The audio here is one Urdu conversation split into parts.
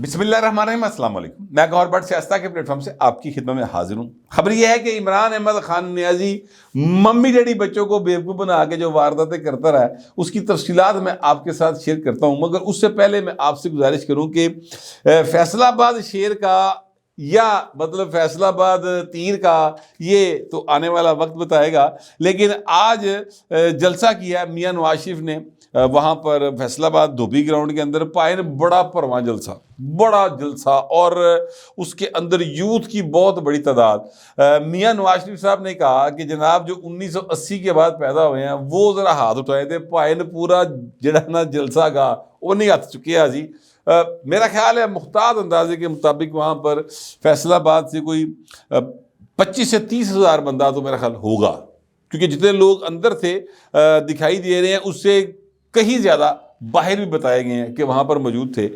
بسم اللہ الرحمن الرحیم، السلام علیکم۔ میں گوہر بٹ سیاستہ کے پلیٹ فارم سے آپ کی خدمت میں حاضر ہوں۔ خبر یہ ہے کہ عمران احمد خان نیازی ممی ڈیڈی بچوں کو بیوقوف بنا کے جو وارداتیں کرتا رہا ہے اس کی تفصیلات میں آپ کے ساتھ شیئر کرتا ہوں، مگر اس سے پہلے میں آپ سے گزارش کروں کہ فیصل آباد شیر کا یا مطلب فیصل آباد تیر کا یہ تو آنے والا وقت بتائے گا، لیکن آج جلسہ کیا میاں نواز شریف نے وہاں پر فیصل آباد دھوبی گراؤنڈ کے اندر پائے بڑا پرواں جلسہ، بڑا جلسہ، اور اس کے اندر یوتھ کی بہت بڑی تعداد۔ میاں نواز شریف صاحب نے کہا کہ جناب جو 1980 کے بعد پیدا ہوئے ہیں وہ ذرا ہاتھ اٹھائے تھے، پائے پورا جڑا نا جلسہ گا وہ نہیں ہاتھ چکے ہیں جی۔ میرا خیال ہے محتاط اندازے کے مطابق وہاں پر فیصل آباد سے کوئی 25 سے 30 ہزار بندہ تو میرا خیال ہوگا، کیونکہ جتنے لوگ اندر تھے دکھائی دے رہے ہیں اس سے کہیں زیادہ باہر بھی بتائے گئے ہیں کہ وہاں پر موجود تھے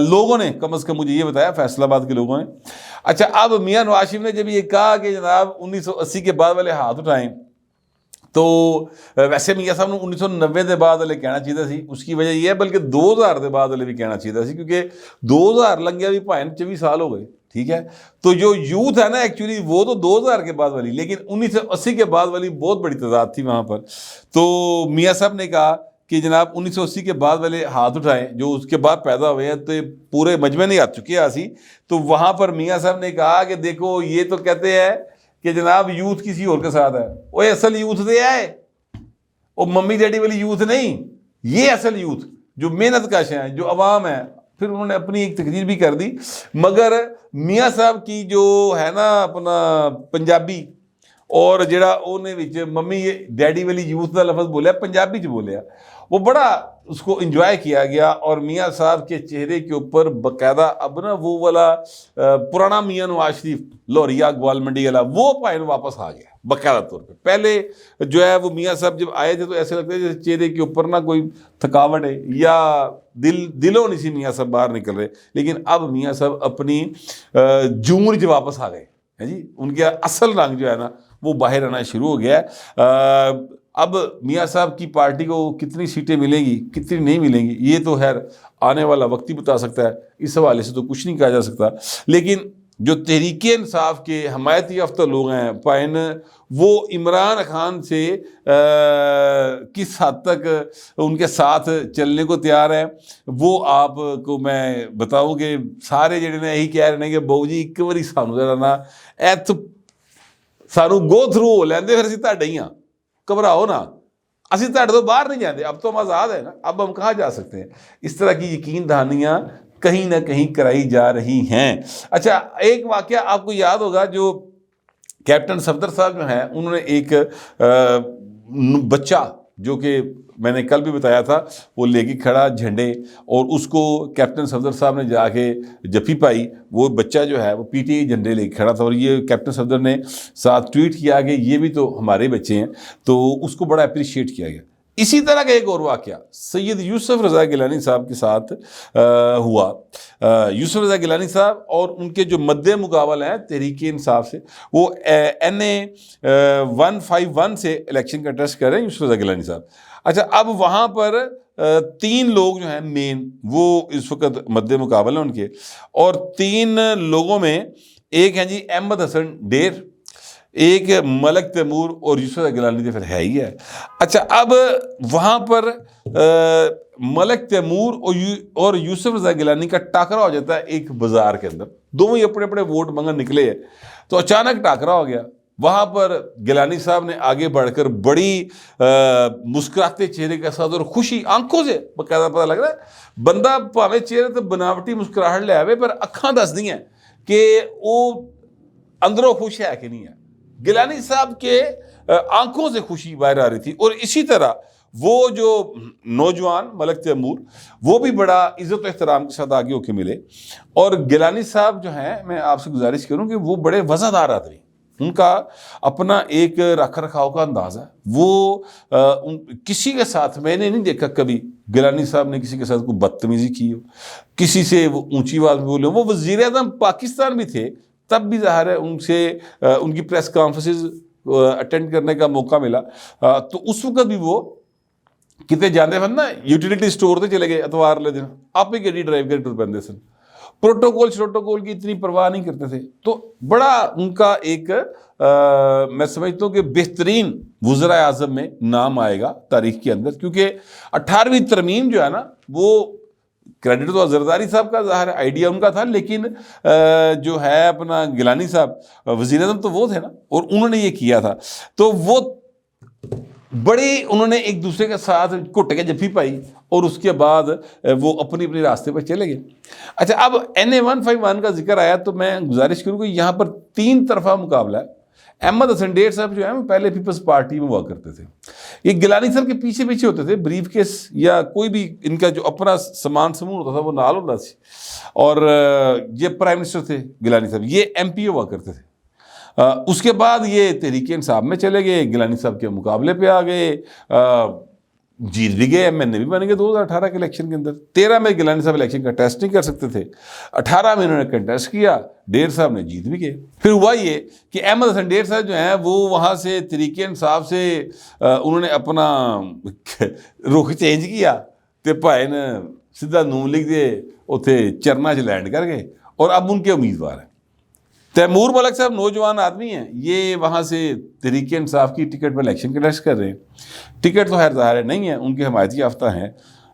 لوگوں نے، کم از کم مجھے یہ بتایا فیصل آباد کے لوگوں نے۔ اچھا، اب میاں نواز شریف نے جب یہ کہا کہ جناب 1980 کے بعد والے ہاتھ اٹھائیں، تو ویسے میاں صاحب نے 1990 کے بعد والے کہنا چاہیے سی، اس کی وجہ یہ ہے بلکہ 2000 کے بعد والے بھی کہنا چاہیے سی، کیونکہ 2000 لگ گیا بھی پائن 24 سال ہو گئے، ٹھیک ہے۔ تو جو یوتھ ہے نا ایکچولی وہ تو 2000 کے بعد والی، لیکن 1980 کے بعد والی بہت بڑی تعداد تھی وہاں پر۔ تو میاں صاحب نے کہا کہ جناب 1980 کے بعد والے ہاتھ اٹھائیں جو اس کے بعد پیدا ہوئے ہیں، تو پورے مجمع نہیں آ چکے آسی۔ تو وہاں پر میاں صاحب نے کہا کہ دیکھو یہ تو کہتے ہیں کہ جناب یوتھ کسی اور کے ساتھ ہے، وہ اصل یوتھ دے ہے، وہ ممی ڈیڈی والی یوتھ نہیں، یہ اصل یوتھ جو محنت کش ہیں، جو عوام ہے۔ پھر انہوں نے اپنی ایک تقریر بھی کر دی، مگر میاں صاحب کی جو ہے نا اپنا پنجابی اور جڑا انہیں وچ ممی ڈیڈی والی یوتھ کا لفظ بولیا، پنجابی چ بولیا، وہ بڑا اس کو انجوائے کیا گیا، اور میاں صاحب کے چہرے کے اوپر باقاعدہ اب نا وہ والا پرانا میاں نواز شریف لوریا گوال منڈی والا وہ پائن واپس آ گیا باقاعدہ طور پہ۔ پہلے جو ہے وہ میاں صاحب جب آئے تھے تو ایسے لگتا ہے جیسے چہرے کے اوپر نا کوئی تھکاوٹ ہے یا دلوں نہیں سی میاں صاحب باہر نکل رہے، لیکن اب میاں صاحب اپنی جمہور جو واپس آ گئے ہیں جی، ان کے اصل رنگ جو ہے نا وہ باہر آنا شروع ہو گیا ہے۔ اب میاں صاحب کی پارٹی کو کتنی سیٹیں ملیں گی کتنی نہیں ملیں گی یہ تو خیر آنے والا وقت ہی بتا سکتا ہے، اس حوالے سے تو کچھ نہیں کہا جا سکتا، لیکن جو تحریک انصاف کے حمایت یافتہ لوگ ہیں پائن، وہ عمران خان سے کس حد تک ان کے ساتھ چلنے کو تیار ہیں وہ آپ کو میں بتاؤں کہ سارے جڑے نے یہی کہہ رہے ہیں کہ بہو جی ایک باری سانو ذرا نا سانو گو تھرو ہو لیندے، پھر اسی تہاڈے ہی ہاں، گھبراؤ نا، اسی تہاڈے تو باہر نہیں جاندے، اب تو ہم آزاد ہیں نا، اب ہم کہاں جا سکتے ہیں۔ اس طرح کی یقین دہانیاں کہیں نہ کہیں کرائی جا رہی ہیں۔ اچھا، ایک واقعہ آپ کو یاد ہوگا، جو کیپٹن صفدر صاحب جو ہیں انہوں نے ایک بچہ جو کہ میں نے کل بھی بتایا تھا وہ لے کے کھڑا جھنڈے، اور اس کو کیپٹن صفدر صاحب نے جا کے جفی پائی، وہ بچہ جو ہے وہ پی ٹی آئی جھنڈے لے کے کھڑا تھا، اور یہ کیپٹن صفدر نے ساتھ ٹویٹ کیا کہ یہ بھی تو ہمارے بچے ہیں، تو اس کو بڑا اپریشیٹ کیا گیا۔ اسی طرح کا ایک اور واقعہ سید یوسف رضا گیلانی صاحب کے ساتھ ہوا۔ یوسف رضا گیلانی صاحب اور ان کے جو مد مقابل ہیں تحریک انصاف سے، وہ NA 151 سے الیکشن کنٹیسٹ کر رہے ہیں یوسف رضا گیلانی صاحب۔ اچھا، اب وہاں پر 3 لوگ جو ہیں مین وہ اس وقت مد مقابل ہیں ان کے، اور 3 لوگوں میں ایک ہیں جی احمد حسن ڈیر، ایک ملک تیمور، اور یوسف رضا گیلانی تو پھر ہے ہی ہے۔ اچھا، اب وہاں پر ملک تیمور اور یوسف رضا گیلانی کا ٹاکرا ہو جاتا ہے ایک بازار کے اندر، دونوں ہی اپنے اپنے ووٹ مانگن نکلے ہیں، تو اچانک ٹاکرا ہو گیا۔ وہاں پر گیلانی صاحب نے آگے بڑھ کر بڑی مسکراتے چہرے کے ساتھ اور خوشی آنکھوں سے باقاعدہ پتہ لگ رہا ہے بندہ پاوے چہرے تو بناوٹی مسکراہٹ لے آوے پر اکھاں دس دی ہیں کہ وہ اندروں خوش ہے کہ نہیں ہے۔ گیلانی صاحب کے آنکھوں سے خوشی باہر آ رہی تھی، اور اسی طرح وہ جو نوجوان ملک تیمور وہ بھی بڑا عزت و احترام کے ساتھ آگے ہو کے ملے، اور گیلانی صاحب جو ہیں میں آپ سے گزارش کروں کہ وہ بڑے وزادار آدمی، ان کا اپنا ایک رکھ رکھاؤ کا انداز ہے، وہ کسی کے ساتھ میں نے نہیں دیکھا کبھی گیلانی صاحب نے کسی کے ساتھ کوئی بدتمیزی کی ہو، کسی سے وہ اونچی آواز میں بولے۔ وہ وزیر اعظم پاکستان بھی تھے تب بھی ظاہر ہے ان سے ان کی پریس کانفرنسز اٹینڈ کرنے کا موقع ملا، تو اس وقت بھی وہ کتے جانے سن نا یوٹیلیٹی سٹور تے چلے گئے اتوار والے دن، آپ ہی گڈی ڈرائیو کر ٹر پیندے سن، پروٹوکول کی اتنی پرواہ نہیں کرتے تھے. تو بڑا ان کا ایک میں سمجھتا ہوں کہ بہترین وزراء اعظم میں نام آئے گا تاریخ کے اندر, کیونکہ 18ویں ترمیم جو ہے نا وہ کریڈٹ تو زرداری صاحب کا ظاہر آئیڈیا ان کا تھا, لیکن جو ہے اپنا گیلانی صاحب وزیر اعظم تو وہ تھے نا, اور انہوں نے یہ کیا تھا. تو وہ بڑی انہوں نے ایک دوسرے کے ساتھ گھٹ کے جفی پائی اور اس کے بعد وہ اپنی اپنی راستے پر چلے گئے. اچھا, اب NA-151 کا ذکر آیا تو میں گزارش کروں کہ یہاں پر 3 طرفہ مقابلہ ہے. احمد حسن ڈیر صاحب جو ہیں وہ پہلے پیپلز پارٹی میں ہوا کرتے تھے, یہ گیلانی صاحب کے پیچھے ہوتے تھے, بریف کیس یا کوئی بھی ان کا جو اپنا سامان سمون ہوتا تھا وہ نال ہوتا تھی, اور یہ پرائم منسٹر تھے گیلانی صاحب, یہ MP ہوا کرتے تھے. اس کے بعد یہ تحریک انصاف میں چلے گئے, گیلانی صاحب کے مقابلے پہ آ گئے, جیت بھی گئے, MNA بھی بن گئے 2018 کے الیکشن کے اندر. 13 میں گیلانی صاحب الیکشن کنٹیسٹ نہیں کر سکتے تھے, 18 میں انہوں نے کنٹیسٹ کیا, ڈیر صاحب نے جیت بھی گئے. پھر ہوا یہ کہ احمد حسن ڈیر صاحب جو ہیں وہ وہاں سے تحریک انصاف سے انہوں نے اپنا رخ چینج کیا تے بھائی نے سیدھا نون لیگ دے اتنے چرنا چ لینڈ کر گئے, اور اب ان کے امیدوار ہیں. تیمور ملک صاحب نوجوان آدمی ہیں, یہ وہاں سے تحریک انصاف کی ٹکٹ پر الیکشن کنٹیسٹ کر رہے ہیں. ٹکٹ تو خیر ظاہر نہیں ہے, ان کے حمایتی یافتہ ہیں,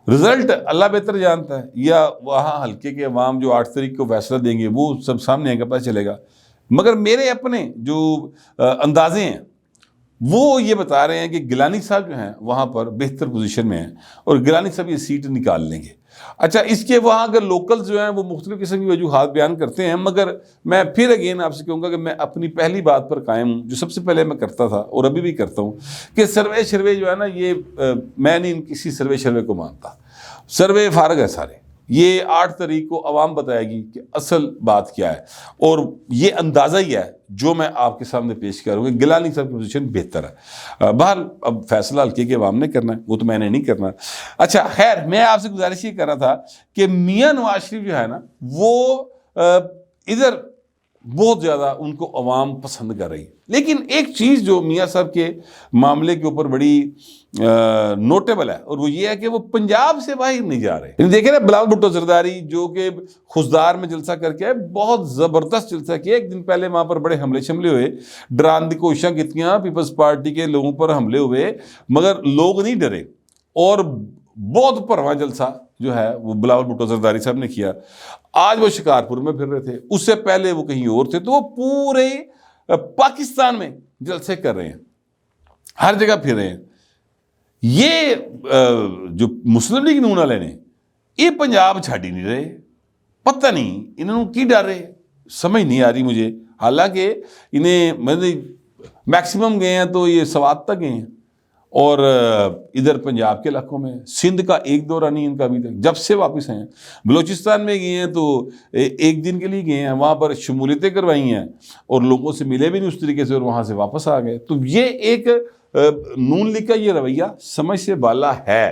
رزلٹ اللہ بہتر جانتا ہے, یا وہاں حلقے کے عوام جو 8 تاریخ کو فیصلہ دیں گے وہ سب سامنے آئے گا, پتہ چلے گا. مگر میرے اپنے جو اندازے ہیں وہ یہ بتا رہے ہیں کہ گیلانی صاحب جو ہیں وہاں پر بہتر پوزیشن میں ہیں, اور گیلانی صاحب یہ سیٹ نکال لیں گے. اچھا, اس کے وہاں اگر لوکلز جو ہیں وہ مختلف قسم کی وجوہات بیان کرتے ہیں, مگر میں پھر اگین آپ سے کہوں گا کہ میں اپنی پہلی بات پر قائم ہوں جو سب سے پہلے میں کرتا تھا اور ابھی بھی کرتا ہوں, کہ سروے جو ہے نا یہ میں نہیں کسی سروے کو مانتا. سروے فارغ ہے سارے, یہ 8 تاریخ کو عوام بتائے گی کہ اصل بات کیا ہے, اور یہ اندازہ ہی ہے جو میں آپ کے سامنے پیش کروں گا. گیلانی صاحب کی پوزیشن بہتر ہے. بہرحال اب فیصلہ حلقے کے عوام نے کرنا ہے, وہ تو میں نے نہیں کرنا. اچھا خیر, میں آپ سے گزارش یہ کر رہا تھا کہ میاں نواز شریف جو ہے نا وہ ادھر بہت زیادہ ان کو عوام پسند کر رہی ہے, لیکن ایک چیز جو میاں صاحب کے معاملے کے اوپر بڑی نوٹیبل ہے, اور وہ یہ ہے کہ وہ پنجاب سے باہر نہیں جا رہے. دیکھیں نا, بلاول بھٹو زرداری جو کہ خضدار میں جلسہ کر کے بہت زبردست جلسہ کیا. ایک دن پہلے وہاں پر بڑے حملے شملے ہوئے, ڈران دی کوششاں کتنیاں, پیپلز پارٹی کے لوگوں پر حملے ہوئے, مگر لوگ نہیں ڈرے, اور بہت پرواں جلسہ جو ہے وہ بلاول بھٹو زرداری صاحب نے کیا. آج وہ شکارپور میں پھر رہے تھے, اس سے پہلے وہ کہیں اور تھے. تو وہ پورے پاکستان میں جلسے کر رہے ہیں, ہر جگہ پھر رہے ہیں. یہ جو مسلم لیگ نون والے نے یہ پنجاب چھڈ ہی نہیں رہے, پتہ نہیں انہوں کی ڈر رہے, سمجھ نہیں آ رہی مجھے. حالانکہ انہیں میکسیمم گئے ہیں تو یہ سوات تک گئے ہیں, اور ادھر پنجاب کے علاقوں میں سندھ کا ایک دورہ نہیں ان کا ابھی تک, جب سے واپس ہیں. بلوچستان میں گئے ہیں تو 1 دن کے لیے گئے ہیں, وہاں پر شمولیتیں کروائی ہیں اور لوگوں سے ملے بھی نہیں اس طریقے سے, اور وہاں سے واپس آ گئے. تو یہ ایک نون لیگ کا یہ رویہ سمجھ سے بالا ہے.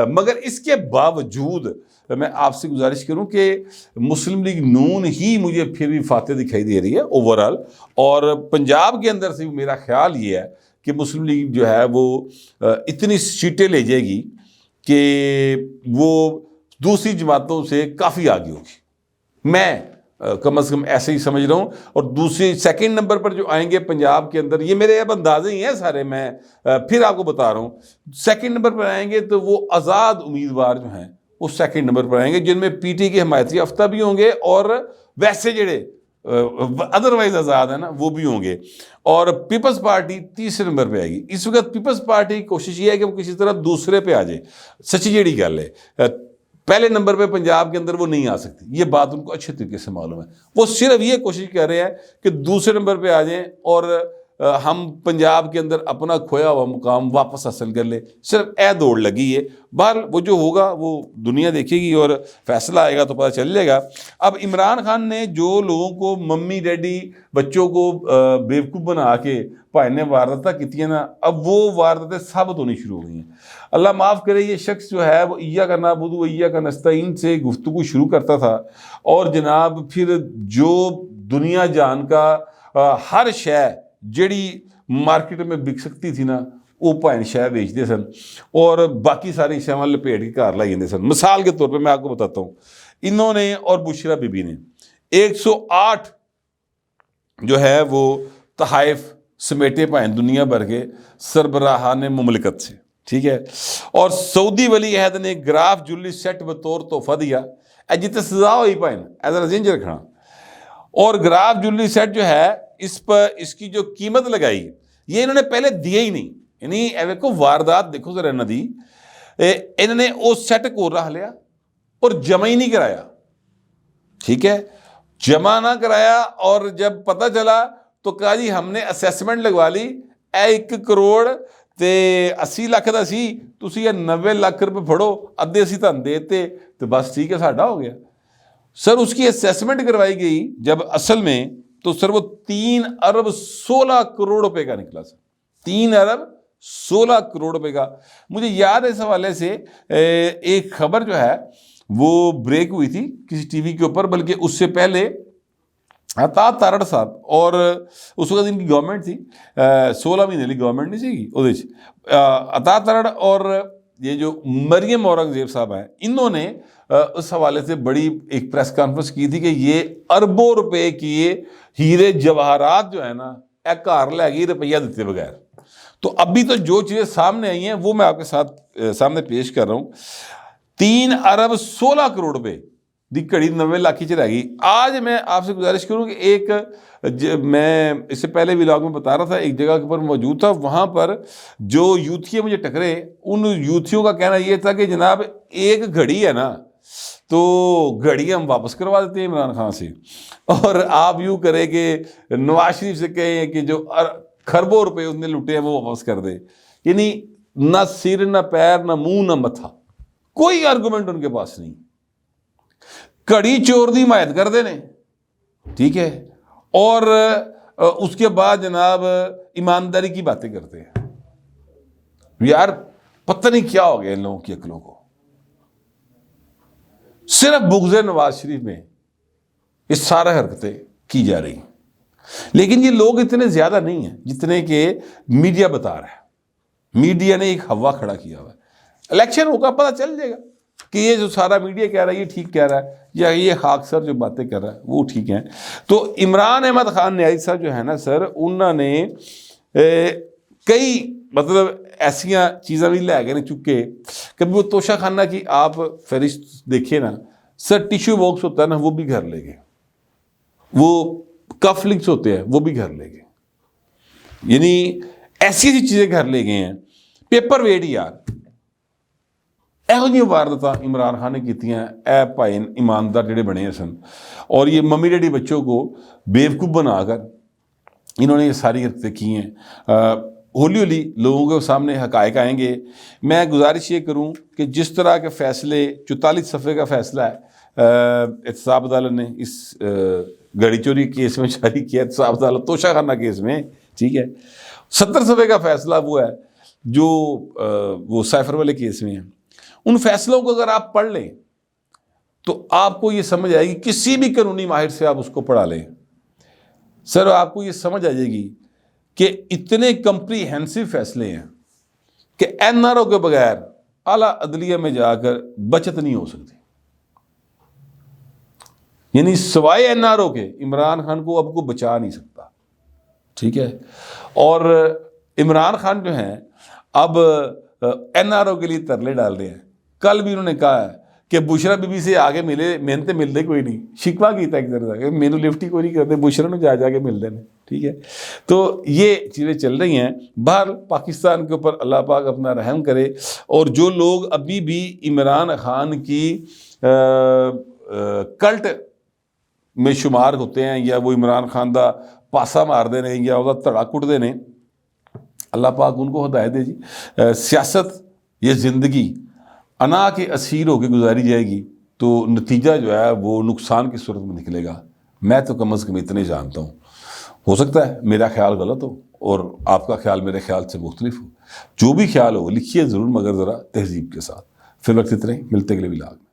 مگر اس کے باوجود میں آپ سے گزارش کروں کہ مسلم لیگ نون ہی مجھے پھر بھی فاتح دکھائی دے رہی ہے اوورال, اور پنجاب کے اندر سے میرا خیال یہ ہے کہ مسلم لیگ جو ہے وہ اتنی سیٹیں لے جائے گی کہ وہ دوسری جماعتوں سے کافی آگے ہوگی. میں کم از کم ایسے ہی سمجھ رہا ہوں. اور دوسری 2nd نمبر پر جو آئیں گے پنجاب کے اندر, یہ میرے اب اندازے ہی ہیں سارے, میں پھر آپ کو بتا رہا ہوں, 2nd نمبر پر آئیں گے تو وہ آزاد امیدوار جو ہیں وہ 2nd نمبر پر آئیں گے, جن میں PT کے حمایتی یافتہ بھی ہوں گے, اور ویسے جڑے ادروائز آزاد ہیں نا وہ بھی ہوں گے. اور پیپلز پارٹی 3 نمبر پہ آئے گی. اس وقت پیپلز پارٹی کی کوشش یہ ہے کہ وہ کسی طرح دوسرے پہ آ جائے. سچی جیڑی گل ہے, پہلے نمبر پہ پنجاب کے اندر وہ نہیں آ سکتی, یہ بات ان کو اچھے طریقے سے معلوم ہے. وہ صرف یہ کوشش کر رہے ہیں کہ دوسرے نمبر پہ آ جائیں اور ہم پنجاب کے اندر اپنا کھویا ہوا مقام واپس حاصل کر لیں. صرف دوڑ لگی ہے. بہرحال وہ جو ہوگا وہ دنیا دیکھے گی, اور فیصلہ آئے گا تو پتہ چل جائے گا. اب عمران خان نے جو لوگوں کو ممی ڈیڈی بچوں کو بیوقوف بنا کے بھائی نے وارداتیں کی نا, اب وہ وارداتیں ثابت ہونی شروع ہو گئی ہیں. اللہ معاف کرے, یہ شخص جو ہے وہ ایاک نعبد و ایاک نستعین سے گفتگو شروع کرتا تھا, اور جناب پھر جو دنیا جان کا ہر شے جڑی مارکیٹ میں بک سکتی تھی نا وہ پائن شے بیچتے سن, اور باقی ساری شیواں لپیٹ کے گھر لائی جاتے سن. مثال کے طور پہ میں آپ کو بتاتا ہوں, انہوں نے اور بشرا بی بی نے 108 جو ہے وہ تحائف سمیٹے پائیں دنیا بھر کے سربراہان مملکت سے، ٹھیک ہے، اور سعودی ولی عہد نے گراف جولی سیٹ بطور تحفہ دیا، جتنے سزا ہوئی پائیں ایز اے رینج رکھنا، اور گراف جولی سیٹ جو ہے اس پر اس کی جو قیمت لگائی یہ انہوں نے پہلے دیا ہی نہیں، یعنی کو واردات دیکھو ذرا ندی، انہوں نے اس سیٹ کو رہ لیا اور جمع ہی نہیں کرایا، ٹھیک ہے، جمع نہ کرایا، اور جب پتہ چلا تو کہا جی ہم نے اسیسمنٹ لگوا لی 1 کروڑ تے 80 لاکھ دا سی، تسی یہ 90 لاکھ روپے پھڑو، ادھے اسی تن دیتے تو بس ٹھیک ہے ساڈا ہو گیا۔ سر اس کی اسیسمنٹ کروائی گئی جب اصل میں تو سر وہ 3 ارب 16 کروڑ روپے کا نکلا، سر 3 ارب 16 کروڑ روپے کا۔ مجھے یاد ہے اس حوالے سے ایک خبر جو ہے وہ بریک ہوئی تھی کسی ٹی وی کے اوپر، بلکہ اس سے پہلے عطا تارڑ صاحب، اور اس وقت ان کی گورنمنٹ تھی 16 مہینے لی گورنمنٹ نہیں سی گی، عطا تارڑ اور یہ جو مریم اورنگزیب صاحب ہیں انہوں نے اس حوالے سے بڑی ایک پریس کانفرنس کی تھی کہ یہ اربوں روپے کی ہیرے جواہرات جو ہے نا اے کار لے گئی روپیہ دیتے بغیر۔ تو ابھی تو جو چیزیں سامنے آئی ہیں وہ میں آپ کے ساتھ سامنے پیش کر رہا ہوں۔ 3 ارب 16 کروڑ روپے دی کڑی 90 لاکھ ہی رہ گئی۔ آج میں آپ سے گزارش کروں کہ ایک میں اس سے پہلے ولاگ میں بتا رہا تھا ایک جگہ کے اوپر موجود تھا، وہاں پر جو یوتھی مجھے ٹکرے ان یوتھیوں کا کہنا یہ تھا کہ جناب ایک گھڑی ہے نا تو گھڑی ہم واپس کروا دیتے ہیں عمران خان سے، اور آپ یوں کریں کہ نواز شریف سے کہیں کہ جو کھربوں روپے اس نے لوٹے ہیں وہ واپس کر دے، یعنی نہ سر نہ پیر نہ منہ نہ متھا، کوئی آرگومنٹ ان کے پاس نہیں، کڑی چور دی حمایت کر دینے، ٹھیک ہے، اور اس کے بعد جناب ایمانداری کی باتیں کرتے ہیں۔ یار پتہ نہیں کیا ہو گیا ان لوگوں کی عقلوں کو، صرف بغض نواز شریف میں یہ سارا حرکتیں کی جا رہی ہیں، لیکن یہ لوگ اتنے زیادہ نہیں ہیں جتنے کہ میڈیا بتا رہا ہے۔ میڈیا نے ایک ہوا کھڑا کیا ہوا ہے، الیکشن ہوگا پتہ چل جائے گا کہ یہ جو سارا میڈیا کہہ رہا ہے یہ ٹھیک کہہ رہا ہے یا یہ خاک سر جو باتیں کر رہا ہے وہ ٹھیک ہیں۔ تو عمران احمد خان نیازی صاحب جو ہے نا سر، انہوں نے کئی مطلب ایسیاں چیزیں بھی لے گئے چکے، کبھی وہ توشہ خانہ کی آپ فہرست دیکھیں نا سر، ٹیشو باکس ہوتا ہے نا وہ بھی گھر لے گئے، وہ کف لنکس ہوتے ہیں وہ بھی گھر لے گئے، یعنی ایسی ایسی چیزیں گھر لے گئے ہیں، پیپر ویٹ یار، ایہو جی واردتاں عمران خان نے کیتی ہیں، اے بھائی ایماندار جڑے بنے ہیں سن، اور یہ ممی ڈیڈی بچوں کو بیوقوف بنا کر انہوں نے یہ ساری حرکتیں کی ہیں۔ ہولی ہولی لوگوں کے سامنے حقائق آئیں گے۔ میں گزارش یہ کروں کہ جس طرح کے فیصلے 44 صفحے کا فیصلہ ہے احتساب عدالت نے اس گاڑی چوری کیس میں جاری کیا، احتساب عدالت توشہ خانہ کیس میں، ٹھیک ہے، 70 صفحے کا فیصلہ وہ ہے جو وہ سائفر والے کیس میں ہے۔ ان فیصلوں کو اگر آپ پڑھ لیں تو آپ کو یہ سمجھ آئے گی، کسی بھی قانونی ماہر سے آپ اس کو پڑھا لیں سر، آپ کو یہ سمجھ آ جائے گی کہ اتنے کمپریہنسو فیصلے ہیں کہ این آر او کے بغیر اعلیٰ عدلیہ میں جا کر بچت نہیں ہو سکتی، یعنی سوائے این آر او کے عمران خان کو اب کو بچا نہیں سکتا، ٹھیک ہے۔ اور عمران خان جو ہیں اب این آر او کے لیے ترلے ڈال رہے ہیں۔ کل بھی انہوں نے کہا ہے کہ بشرا بی بی سے آگے ملے، محنت ملتے کوئی نہیں، شکوا کیتا ایک طرح سے مینو لفٹ ہی کوئی نہیں کرتے، بشرا نے جا کے مل دینے، ٹھیک ہے۔ تو یہ چیزیں چل رہی ہیں۔ بہرحال پاکستان کے اوپر اللہ پاک اپنا رحم کرے، اور جو لوگ ابھی بھی عمران خان کی کلٹ میں شمار ہوتے ہیں یا وہ عمران خان دا پاسا مار دینے یا وہ تڑا کٹ دینے، اللہ پاک ان کو ہدایت دے جی۔ سیاست یہ زندگی انا کے اسیر ہو کے گزاری جائے گی تو نتیجہ جو ہے وہ نقصان کی صورت میں نکلے گا۔ میں تو کم از کم اتنے جانتا ہوں، ہو سکتا ہے میرا خیال غلط ہو اور آپ کا خیال میرے خیال سے مختلف ہو، جو بھی خیال ہو لکھیے ضرور، مگر ذرا تہذیب کے ساتھ۔ فی الوقت اتنے، ملتے اگلے ولاگ میں۔